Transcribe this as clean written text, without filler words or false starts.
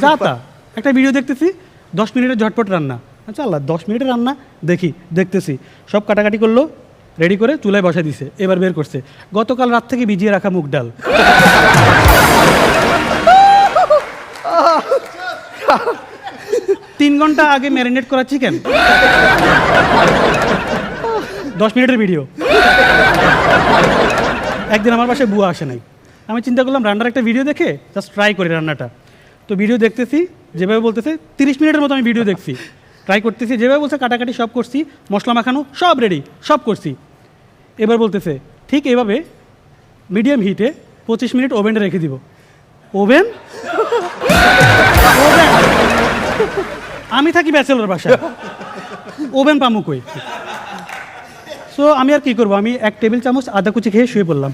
যা তা একটা ভিডিও দেখতেছি 10 মিনিটের ঝটপট রান্না। আচ্ছা আল্লাহ 10 মিনিটের রান্না দেখতেছি সব কাটাকাটি করলো, রেডি করে চুলায় বসা দিছে, এবার বের করছে গতকাল রাত থেকে ভিজিয়ে রাখা মুগ ডাল। 3 ঘন্টা আগে ম্যারিনেট করা চিকেন। 10 মিনিটের ভিডিও। একদিন আমার বাসায় বুয়া আসে নাই, আমি চিন্তা করলাম রান্নার একটা ভিডিও দেখে জাস্ট ট্রাই করি রান্নাটা। তো ভিডিও দেখতেছি যেভাবে বলতেছে 30 মিনিটের মতো আমি ভিডিও দেখছি, ট্রাই করতেছি যেভাবে বলছে কাটাকাটি সব করছি, মশলা মাখানো সব রেডি, সব করছি। এবার বলতেছে ঠিক এইভাবে মিডিয়াম হিটে 25 মিনিট ওভেনে রেখে দিব। ওভেন ওভেন আমি থাকি ব্যাচেলর বাসায়, ওভেন পামু কই? সো আমি আর কি করবো, আমি 1 টেবিল চামচ আদা কুচি খেয়ে শুয়ে পড়লাম।